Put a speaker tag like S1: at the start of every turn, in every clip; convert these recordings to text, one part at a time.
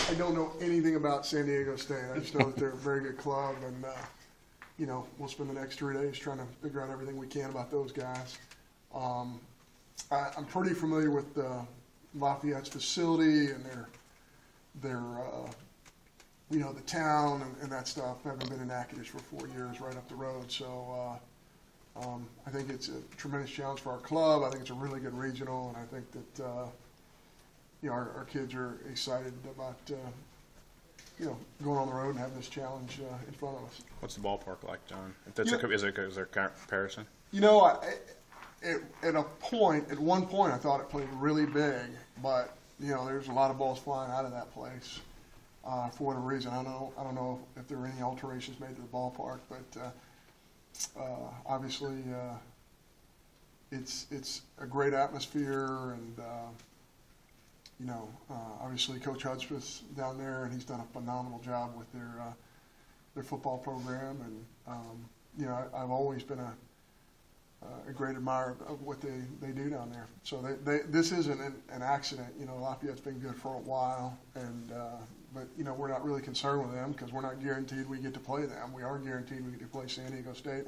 S1: I don't know anything about San Diego State. I just know that they're a very good club, and we'll spend the next 3 days trying to figure out everything we can about those guys. I'm pretty familiar with Lafayette's facility and their the town and that stuff. I've been in Natchitoches for 4 years, right up the road. So I think it's a tremendous challenge for our club. I think it's a really good regional, and I think that our kids are excited about going on the road and having this challenge in front of us.
S2: What's the ballpark like, John? If that's is there a comparison?
S1: At one point, I thought it played really big, but there's a lot of balls flying out of that place for whatever reason. I don't know if there were any alterations made to the ballpark, but obviously it's a great atmosphere, and obviously Coach Hudspeth's down there, and he's done a phenomenal job with their football program, and I've always been a great admirer of what they do down there. So this isn't an accident. Lafayette's been good for a while, and but we're not really concerned with them because we're not guaranteed we get to play them. We are guaranteed we get to play San Diego State.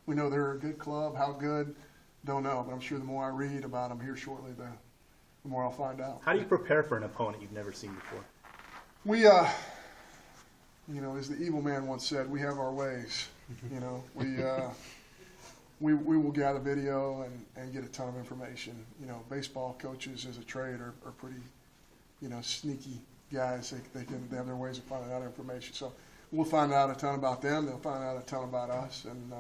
S1: We know they're a good club. How good, don't know. But I'm sure the more I read about them here shortly, the more I'll find out.
S3: How do you prepare for an opponent you've never seen before?
S1: We, as the evil man once said, we have our ways. We will gather video and get a ton of information. Baseball coaches as a trade are pretty, sneaky guys. They have their ways of finding out information. So we'll find out a ton about them. They'll find out a ton about us, and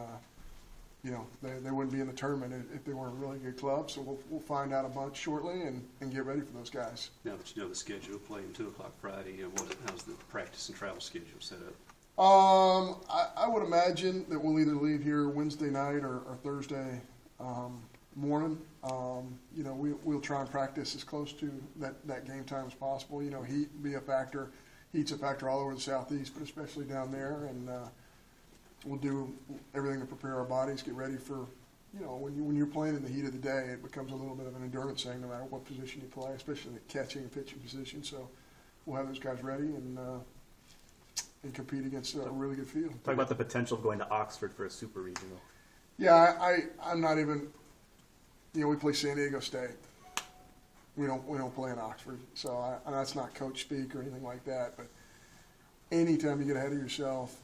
S1: they wouldn't be in the tournament if they weren't a really good club. So we'll find out a bunch shortly and get ready for those guys.
S4: Now that you know the schedule, playing 2 o'clock Friday, how's the practice and travel schedule set up?
S1: I would imagine that we'll either leave here Wednesday night or Thursday morning. We'll try and practice as close to that game time as possible. Heat be a factor. Heat's a factor all over the Southeast, but especially down there. And we'll do everything to prepare our bodies, get ready for, when you're playing in the heat of the day, it becomes a little bit of an endurance thing no matter what position you play, especially the catching and pitching position. So we'll have those guys ready and compete against a really good field.
S3: Talk about the potential of going to Oxford for a super regional.
S1: Yeah, I'm not even. We play San Diego State. We don't play in Oxford, so that's not coach speak or anything like that. But anytime you get ahead of yourself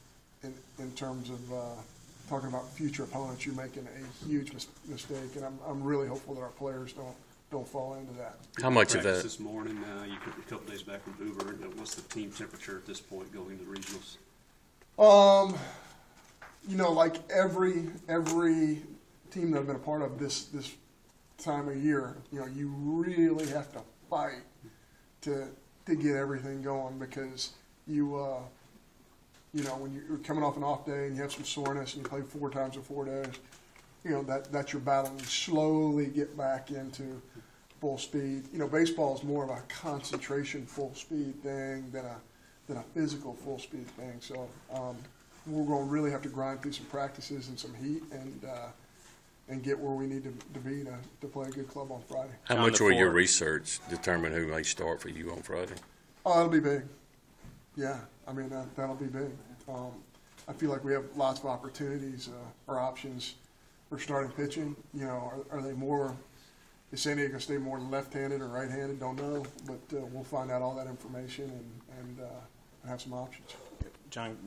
S1: in terms of talking about future opponents, you're making a huge mistake, and I'm really hopeful that our players don't fall into that.
S5: How much of that?
S4: This morning, you took a couple days back from Hoover. What's the team temperature at this point going into the regionals?
S1: Like every team that I've been a part of this time of year, you really have to fight to get everything going because when you're coming off an off day and you have some soreness and you play 4 times in 4 days, that's your battle. And you slowly get back into full speed. Baseball is more of a concentration full speed thing than a physical full speed thing. So we're going to really have to grind through some practices and some heat and get where we need to be to play a good club on Friday.
S5: How much will your research determine who may start for you on Friday?
S1: Oh, it'll be big. Yeah, that'll be big. I feel like we have lots of opportunities or options for starting pitching. Are they more? Is San Diego State more left-handed or right-handed? Don't know, but we'll find out all that information and have some options.
S3: John,